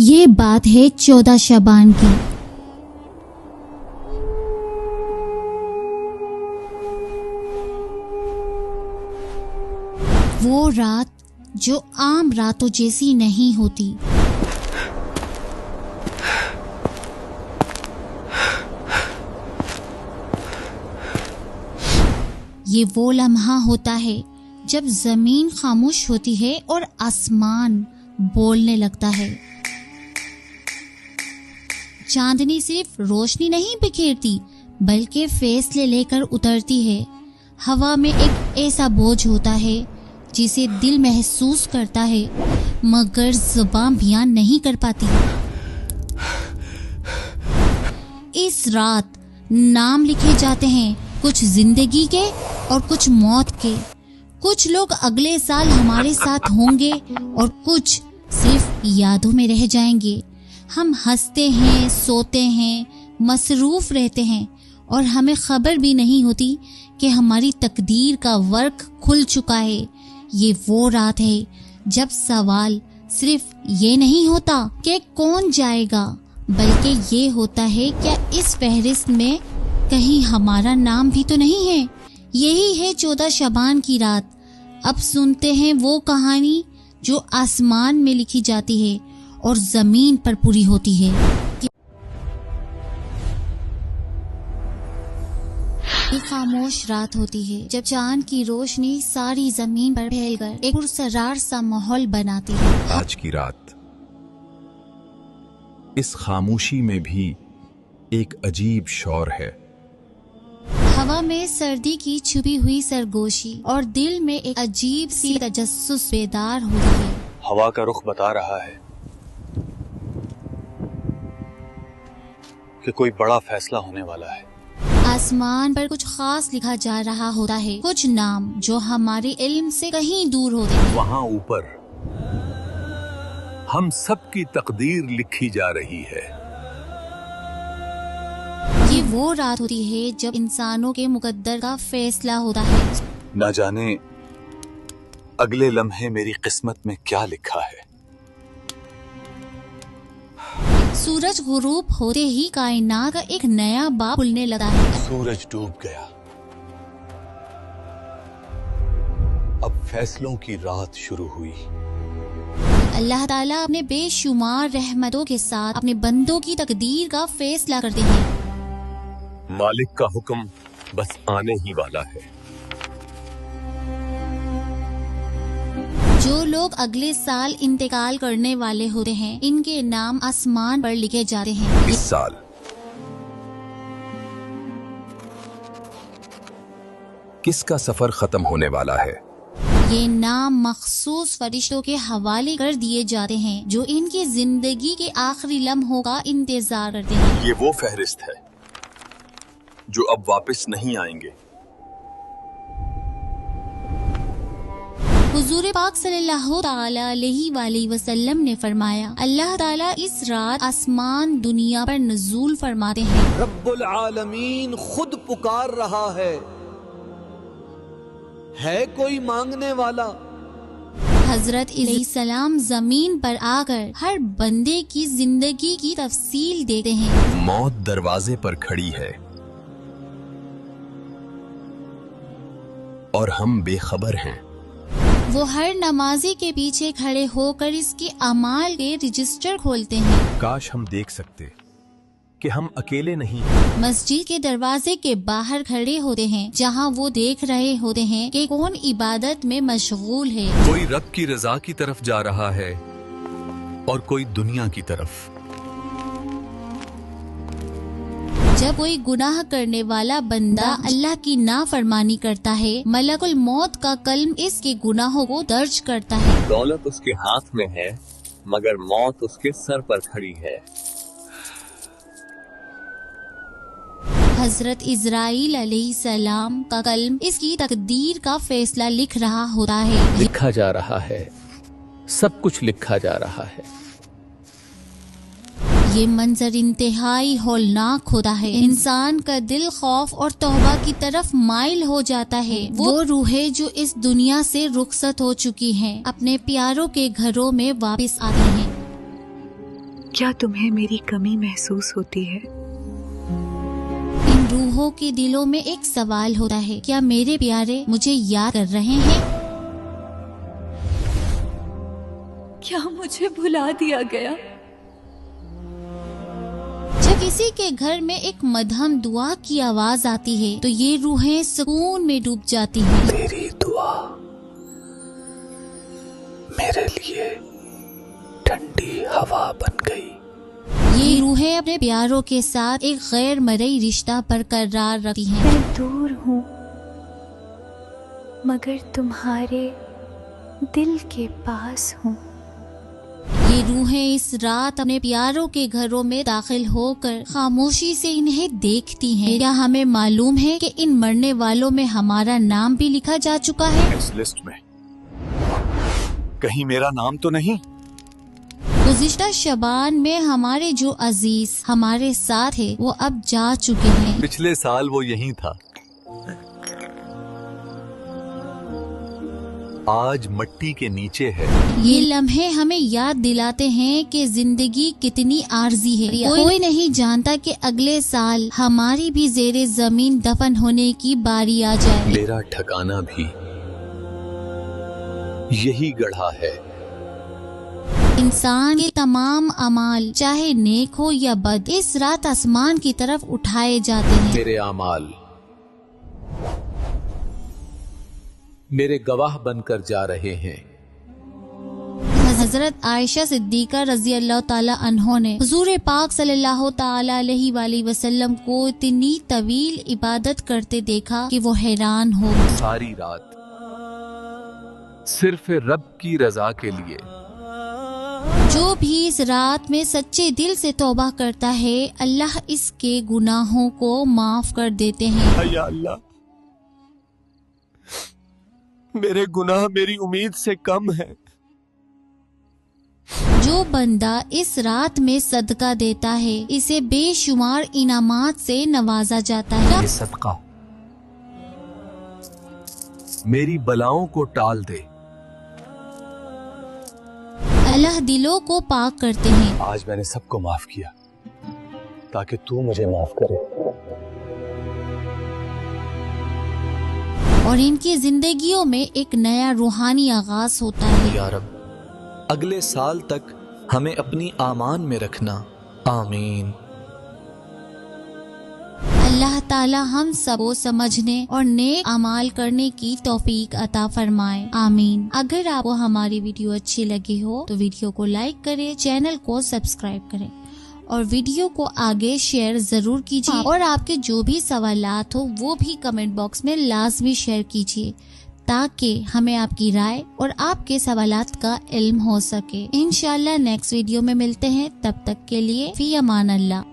یہ بات ہے 14 شعبان کی۔ وہ رات جو عام راتوں جیسی نہیں ہوتی۔ یہ وہ لمحہ ہوتا ہے جب زمین خاموش ہوتی ہے اور آسمان بولنے لگتا ہے۔ چاندنی صرف روشنی نہیں بکھیرتی بلکہ فیصلے لے کر اترتی ہے۔ ہوا میں ایک ایسا بوجھ ہوتا ہے جسے دل محسوس کرتا ہے مگر زبان بیان نہیں کر پاتی۔ اس رات نام لکھے جاتے ہیں، کچھ زندگی کے اور کچھ موت کے۔ کچھ لوگ اگلے سال ہمارے ساتھ ہوں گے اور کچھ صرف یادوں میں رہ جائیں گے۔ ہم ہنستے ہیں، سوتے ہیں، مصروف رہتے ہیں اور ہمیں خبر بھی نہیں ہوتی کہ ہماری تقدیر کا ورق کھل چکا ہے۔ یہ وہ رات ہے جب سوال صرف یہ نہیں ہوتا کہ کون جائے گا بلکہ یہ ہوتا ہے کیا اس فہرست میں کہیں ہمارا نام بھی تو نہیں ہے۔ یہی ہے 14 شعبان کی رات۔ اب سنتے ہیں وہ کہانی جو آسمان میں لکھی جاتی ہے اور زمین پر پوری ہوتی ہے۔ ایک خاموش رات ہوتی ہے جب چاند کی روشنی ساری زمین پر پھیل کر ایک پرسرار سا ماحول بناتی ہے۔ آج کی رات اس خاموشی میں بھی ایک عجیب شور ہے۔ ہوا میں سردی کی چھپی ہوئی سرگوشی اور دل میں ایک عجیب سی تجسس بیدار ہوتی ہے۔ ہوا کا رخ بتا رہا ہے کہ کوئی بڑا فیصلہ ہونے والا ہے۔ آسمان پر کچھ خاص لکھا جا رہا ہوتا ہے، کچھ نام جو ہمارے علم سے کہیں دور ہوتے ہیں۔ وہاں اوپر ہم سب کی تقدیر لکھی جا رہی ہے۔ یہ وہ رات ہوتی ہے جب انسانوں کے مقدر کا فیصلہ ہوتا ہے۔ نہ جانے اگلے لمحے میری قسمت میں کیا لکھا ہے۔ سورج غروب ہوتے ہی کائنات کا ایک نیا باب کھلنے لگا ہے۔ سورج ڈوب گیا، اب فیصلوں کی رات شروع ہوئی۔ اللہ تعالیٰ اپنے بے شمار رحمتوں کے ساتھ اپنے بندوں کی تقدیر کا فیصلہ کرتے ہیں۔ مالک کا حکم بس آنے ہی والا ہے۔ جو لوگ اگلے سال انتقال کرنے والے ہوتے ہیں ان کے نام آسمان پر لکھے جاتے ہیں۔ اس سال کس کا سفر ختم ہونے والا ہے؟ یہ نام مخصوص فرشتوں کے حوالے کر دیے جاتے ہیں جو ان کی زندگی کے آخری لمحوں کا انتظار کرتے ہیں۔ یہ وہ فہرست ہے جو اب واپس نہیں آئیں گے۔ حضور پاک صلی اللہ تعالی علیہ وآلہ وسلم نے فرمایا، اللہ تعالیٰ اس رات آسمان دنیا پر نزول فرماتے ہیں۔ رب العالمین خود پکار رہا ہے کوئی مانگنے والا؟ حضرت علیہ السلام زمین پر آ کر ہر بندے کی زندگی کی تفصیل دیتے ہیں۔ موت دروازے پر کھڑی ہے اور ہم بے خبر ہیں۔ وہ ہر نمازی کے پیچھے کھڑے ہو کر اس کے اعمال کے رجسٹر کھولتے ہیں۔ کاش ہم دیکھ سکتے کہ ہم اکیلے نہیں۔ مسجد کے دروازے کے باہر کھڑے ہوتے ہیں جہاں وہ دیکھ رہے ہوتے ہیں کہ کون عبادت میں مشغول ہے۔ کوئی رب کی رضا کی طرف جا رہا ہے اور کوئی دنیا کی طرف۔ جب کوئی گناہ کرنے والا بندہ اللہ کی نافرمانی کرتا ہے ملک الموت کا قلم اس کے گناہوں کو درج کرتا ہے۔ دولت اس کے ہاتھ میں ہے مگر موت اس کے سر پر کھڑی ہے۔ حضرت اسرائیل علیہ السلام کا قلم اس کی تقدیر کا فیصلہ لکھ رہا ہوتا ہے۔ لکھا جا رہا ہے، سب کچھ لکھا جا رہا ہے۔ یہ منظر انتہائی ہولناک ہوتا ہے۔ انسان کا دل خوف اور توبہ کی طرف مائل ہو جاتا ہے۔ وہ روحیں جو اس دنیا سے رخصت ہو چکی ہیں اپنے پیاروں کے گھروں میں واپس آتی ہیں۔ کیا تمہیں میری کمی محسوس ہوتی ہے؟ ان روحوں کے دلوں میں ایک سوال ہوتا ہے، کیا میرے پیارے مجھے یاد کر رہے ہیں؟ کیا مجھے بھلا دیا گیا؟ جب کسی کے گھر میں ایک مدھم دعا کی آواز آتی ہے تو یہ روحیں سکون میں ڈوب جاتی ہیں۔ تیری دعا میرے لیے ٹھنڈی ہوا بن گئی۔ یہ روحیں اپنے پیاروں کے ساتھ ایک غیر مرئی رشتہ برقرار رکھتی ہیں۔ میں دور ہوں مگر تمہارے دل کے پاس ہوں۔ یہ روحیں اس رات اپنے پیاروں کے گھروں میں داخل ہو کر خاموشی سے انہیں دیکھتی ہیں۔ کیا ہمیں معلوم ہے کہ ان مرنے والوں میں ہمارا نام بھی لکھا جا چکا ہے؟ اس لسٹ میں کہیں میرا نام تو نہیں؟ گزشتہ شبان میں ہمارے جو عزیز ہمارے ساتھ ہے وہ اب جا چکے ہیں۔ پچھلے سال وہ یہیں تھا، آج مٹی کے نیچے ہے۔ یہ لمحے ہمیں یاد دلاتے ہیں کہ زندگی کتنی عارضی ہے۔ کوئی نہیں جانتا کہ اگلے سال ہماری بھی زیر زمین دفن ہونے کی باری آ جائے۔ میرا ٹھکانہ بھی یہی گڑھا ہے۔ انسان کے تمام اعمال چاہے نیک ہو یا بد اس رات آسمان کی طرف اٹھائے جاتے ہیں۔ میرے اعمال میرے گواہ بن کر جا رہے ہیں۔ حضرت عائشہ صدیقہ رضی اللہ تعالی عنہ نے حضور پاک صلی اللہ تعالی علیہ وآلہ وسلم کو اتنی طویل عبادت کرتے دیکھا کہ وہ حیران ہو گئے۔ ساری رات صرف رب کی رضا کے لیے۔ جو بھی اس رات میں سچے دل سے توبہ کرتا ہے اللہ اس کے گناہوں کو معاف کر دیتے ہیں۔ یا اللہ، میرے گناہ میری امید سے کم ہے۔ جو بندہ اس رات میں صدقہ دیتا ہے اسے بے شمار انعامات سے نوازا جاتا ہے۔ یہ صدقہ میری بلاؤں کو ٹال دے۔ اللہ دلوں کو پاک کرتے ہیں۔ آج میں نے سب کو معاف کیا تاکہ تو مجھے معاف کرے۔ اور ان کی زندگیوں میں ایک نیا روحانی آغاز ہوتا ہے۔ یا رب، اگلے سال تک ہمیں اپنی امان میں رکھنا، آمین۔ اللہ تعالی ہم سب کو سمجھنے اور نیک اعمال کرنے کی توفیق عطا فرمائے، آمین۔ اگر آپ کو ہماری ویڈیو اچھی لگی ہو تو ویڈیو کو لائک کریں، چینل کو سبسکرائب کریں اور ویڈیو کو آگے شیئر ضرور کیجیے، اور آپ کے جو بھی سوالات ہو وہ بھی کمنٹ باکس میں لازمی شیئر کیجیے تاکہ ہمیں آپ کی رائے اور آپ کے سوالات کا علم ہو سکے۔ انشاءاللہ نیکسٹ ویڈیو میں ملتے ہیں، تب تک کے لیے فی امان اللہ۔